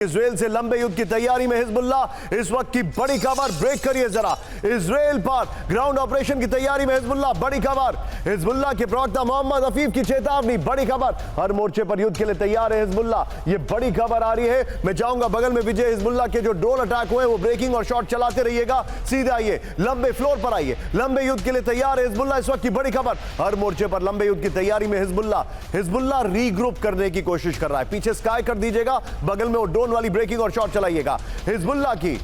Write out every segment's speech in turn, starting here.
Israel से लंबे युद्ध की तैयारी में हिजबुल्लाह। इस वक्त की बड़ी खबर, ब्रेक करिए जरा। इजराइल पर ग्राउंड ऑपरेशन की तैयारी में हिजबुल्लाह, बड़ी खबर। हिजबुल्लाह के प्रवक्ता मोहम्मद अफीफ की चेतावनी, बड़ी खबर। हर मोर्चे पर युद्ध के लिए तैयार है हिजबुल्लाह, ये बड़ी खबर आ रही है। मैं चाहूंगा बगल में विजय, हिजबुल्लाह के जो ड्रोन अटैक हुए वो ब्रेकिंग और शॉट चलाते रहिएगा। सीधे आइए, लंबे फ्लोर पर आइए, लंबे युद्ध के लिए तैयार है हिजबुल्लाह। इस वक्त की बड़ी खबर, हर मोर्चे पर लंबे युद्ध की तैयारी में हिजबुल्लाह रीग्रुप करने की कोशिश कर रहा है। पीछे स्काई कर दीजिएगा, बगल में वो ड्रोन वाली ब्रेकिंग और शॉट चलाइएगा। हिजबुल्लाह की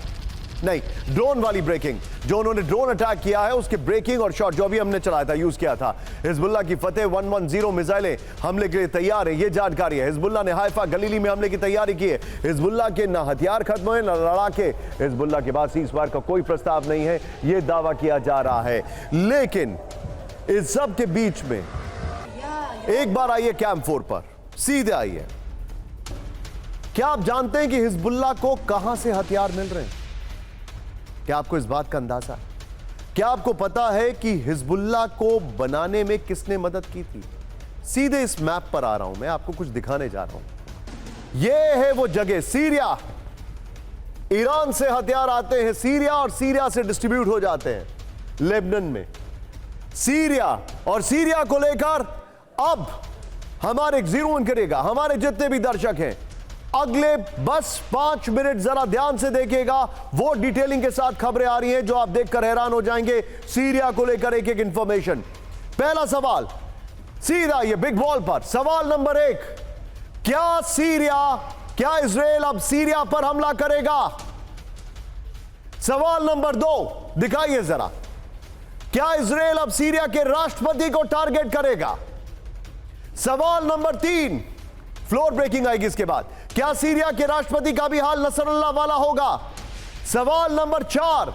नहीं, ड्रोन वाली ब्रेकिंग, जो उन्होंने ड्रोन अटैक किया है उसके ब्रेकिंग और शॉट जो अभी हमने चलाया था, यूज किया था। हिजबुल्लाह की फतेह 110 मिसाइलें हमले के लिए तैयार है, ये जानकारी है। हिजबुल्लाह ने हाइफा गलीली में हमले की तैयारी की है। हिजबुल्लाह के ना हथियार खत्म हुए ना लड़ाके। हिजबुल्लाह के पास सीज़फायर का कोई प्रस्ताव नहीं है, यह दावा किया जा रहा है। लेकिन इस सब के बीच में एक बार आइए कैंप 4 पर, सीधे आइए। क्या आप जानते हैं कि हिजबुल्लाह को कहां से हथियार मिल रहे हैं? क्या आपको इस बात का अंदाजा है? क्या आपको पता है कि हिजबुल्लाह को बनाने में किसने मदद की थी? सीधे इस मैप पर आ रहा हूं, मैं आपको कुछ दिखाने जा रहा हूं। यह है वो जगह, सीरिया। ईरान से हथियार आते हैं सीरिया और सीरिया से डिस्ट्रीब्यूट हो जाते हैं लेबनान में। सीरिया और सीरिया को लेकर अब हमारे जीरो करेगा, हमारे जितने भी दर्शक हैं अगले बस 5 मिनट जरा ध्यान से देखिएगा। वो डिटेलिंग के साथ खबरें आ रही हैं जो आप देखकर हैरान हो जाएंगे। सीरिया को लेकर एक एक इंफॉर्मेशन। पहला सवाल, सीधा ये बिग बॉल पर सवाल नंबर 1, क्या इजराइल अब सीरिया पर हमला करेगा? सवाल नंबर 2, दिखाइए जरा, क्या इजराइल अब सीरिया के राष्ट्रपति को टारगेट करेगा? सवाल नंबर 3, फ्लोर ब्रेकिंग आएगी इसके बाद, क्या सीरिया के राष्ट्रपति का भी हाल नसरुल्लाह वाला होगा? सवाल नंबर 4,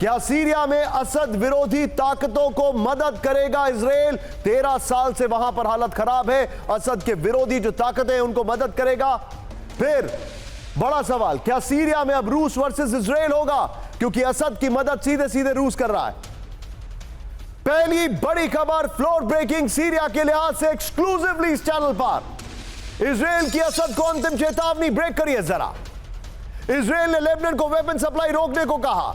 क्या सीरिया में असद विरोधी ताकतों को मदद करेगा इजराइल? 13 साल से वहां पर हालत खराब है, असद के विरोधी जो ताकतें हैं उनको मदद करेगा? फिर बड़ा सवाल, क्या सीरिया में अब रूस वर्सेस इजराइल होगा? क्योंकि असद की मदद सीधे सीधे रूस कर रहा है। पहली बड़ी खबर, फ्लोर ब्रेकिंग सीरिया के लिहाज से एक्सक्लूसिवली इस चैनल पर। इजराइल की असद को अंतिम चेतावनी, ब्रेक करिए जरा। इजराइल ने लेबनान को वेपन सप्लाई रोकने को कहा।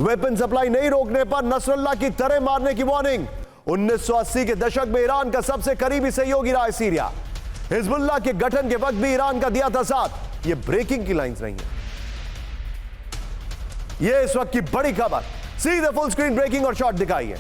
वेपन सप्लाई नहीं रोकने पर नसरुल्लाह की तरह मारने की वार्निंग। 1980 के दशक में ईरान का सबसे करीबी सहयोगी रहा है सीरिया। हिजबुल्लाह के गठन के वक्त भी ईरान का दिया था साथ। ये ब्रेकिंग की लाइंस नहीं है, ये इस वक्त की बड़ी खबर। सीधे फुल स्क्रीन ब्रेकिंग और शॉट दिखाइए।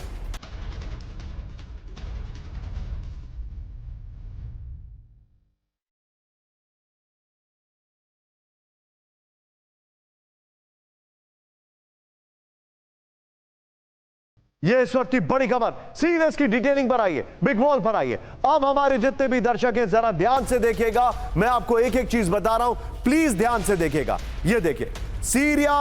ये इस वक्त की बड़ी खबर, सीधे इसकी डिटेलिंग पर आइए, बिग वॉल पर आइए। अब हमारे जितने भी दर्शक हैं जरा ध्यान से देखिएगा, मैं आपको एक एक चीज बता रहा हूं, प्लीज ध्यान से देखिएगा। ये देखिए, सीरिया,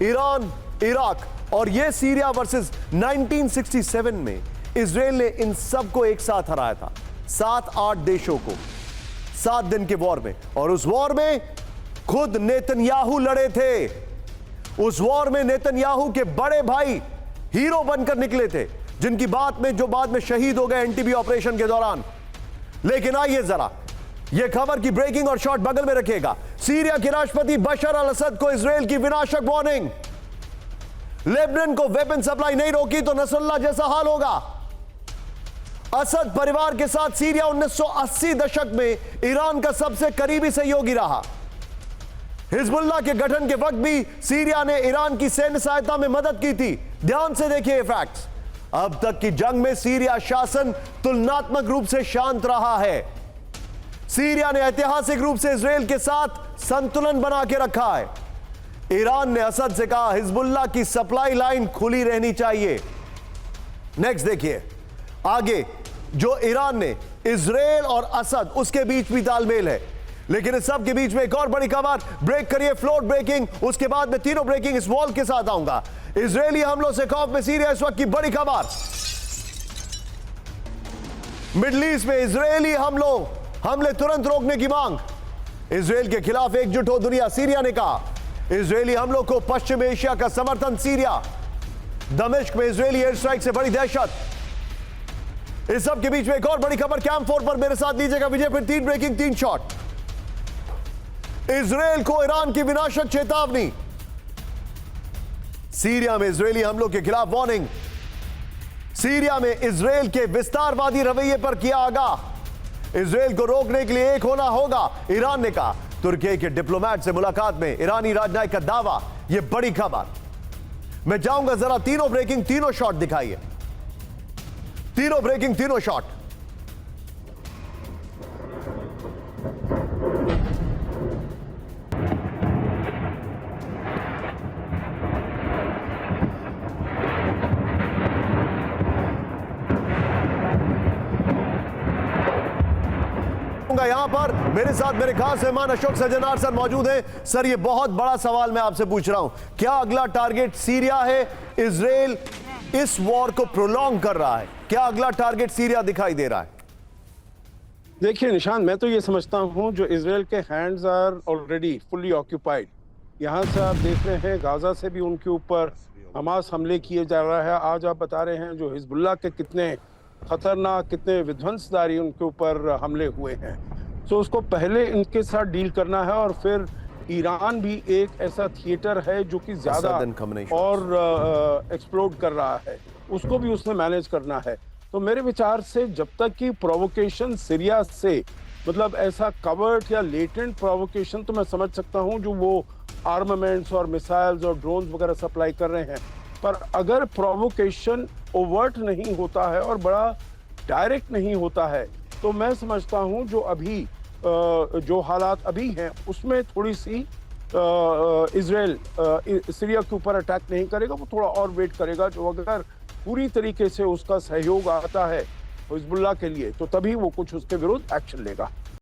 ईरान, इराक, और ये सीरिया वर्सेस 1967 में इजराइल ने इन सबको एक साथ हराया था, 7-8 देशों को 7 दिन के वॉर में। और उस वॉर में खुद नेतन्याहू लड़े थे। उस वॉर में नेतन्याहू के बड़े भाई हीरो बनकर निकले थे, जिनकी बाद में शहीद हो गए एनटीबी ऑपरेशन के दौरान। लेकिन आइए जरा, यह खबर की ब्रेकिंग और शॉट बगल में रखिएगा। सीरिया के राष्ट्रपति बशर अल असद को इजराइल की विनाशक वार्निंग। लेबनान को वेपन सप्लाई नहीं रोकी तो नसरुल्लाह जैसा हाल होगा। असद परिवार के साथ सीरिया 1980 दशक में ईरान का सबसे करीबी सहयोगी रहा। हिजबुल्लाह के गठन के वक्त भी सीरिया ने ईरान की सैन्य सहायता में मदद की थी। ध्यान से देखिए फैक्ट्स। अब तक की जंग में सीरिया शासन तुलनात्मक रूप से शांत रहा है। सीरिया ने ऐतिहासिक रूप से इजराइल के साथ संतुलन बना के रखा है। ईरान ने असद से कहा हिजबुल्लाह की सप्लाई लाइन खुली रहनी चाहिए। नेक्स्ट देखिए आगे, जो ईरान ने इजराइल और असद, उसके बीच भी तालमेल है। लेकिन इस सब के बीच में एक और बड़ी खबर, ब्रेक करिए, फ्लोर ब्रेकिंग, उसके बाद में तीनों ब्रेकिंग इस वॉल के साथ आऊंगा। इजरायली हमलों से खौफ में सीरिया, इस वक्त की बड़ी खबर। मिडिल ईस्ट में इजरायली हमले तुरंत रोकने की मांग। इजराइल के खिलाफ एकजुट हो दुनिया, सीरिया ने कहा। इजरायली हमलों को पश्चिम एशिया का समर्थन, सीरिया। दमिश्क में इजरायली एयर स्ट्राइक से बड़ी दहशत। इस सब के बीच में एक और बड़ी खबर, कैंप 4 पर मेरे साथ लीजिएगा विजय। फिर 3 ब्रेकिंग, 3 शॉट। इजराइल को ईरान की विनाशक चेतावनी। सीरिया में इजरायली हमलों के खिलाफ वार्निंग। सीरिया में इजराइल के विस्तारवादी रवैये पर किया आगाह। इजराइल को रोकने के लिए एक होना होगा, ईरान ने कहा। तुर्की के डिप्लोमेट से मुलाकात में ईरानी राजनायिक का दावा। यह बड़ी खबर। मैं जाऊंगा, जरा तीनों ब्रेकिंग, तीनों शॉट दिखाइए। तीनों ब्रेकिंग, तीनों शॉट। यहां पर मेरे साथ मेरे खास मेहमान अशोक सजनार सर मौजूद हैं। सर, ये बहुत बड़ा सवाल मैं आपसे पूछ रहा हूं, क्या अगला टारगेट सीरिया है? इजराइल इस वॉर को प्रोलॉन्ग कर रहा है, क्या अगला टारगेट सीरिया दिखाई दे रहा है? देखिए निशान, मैं तो ये समझता हूं जो इजराइल के hands are already fully occupied. यहां से आप देख रहे हैं गाजा से भी उनके ऊपर हमास हमले किए जा रहा है। आज आप बता रहे हैं जो हिजबुल्लाह के कितने खतरनाक, कितने विध्वंसकारी उनके ऊपर हमले हुए हैं। तो उसको पहले इनके साथ डील करना है, और फिर ईरान भी एक ऐसा थिएटर है जो कि ज्यादा और एक्सप्लोड कर रहा है, उसको भी उसने मैनेज करना है। तो मेरे विचार से जब तक कि प्रोवोकेशन सीरिया से, मतलब ऐसा कवर्ड या लेटेंट प्रोवोकेशन, तो मैं समझ सकता हूं जो वो आर्मामेंट्स और मिसाइल्स और ड्रोन्स वगैरह सप्लाई कर रहे हैं, पर अगर प्रोवोकेशन ओवर्ट नहीं होता है और बड़ा डायरेक्ट नहीं होता है, तो मैं समझता हूं जो अभी जो हालात अभी हैं उसमें थोड़ी सी इजराइल सीरिया के ऊपर अटैक नहीं करेगा, वो थोड़ा और वेट करेगा। जो अगर पूरी तरीके से उसका सहयोग आता है हिजबुल्लाह के लिए, तो तभी वो कुछ उसके विरुद्ध एक्शन लेगा।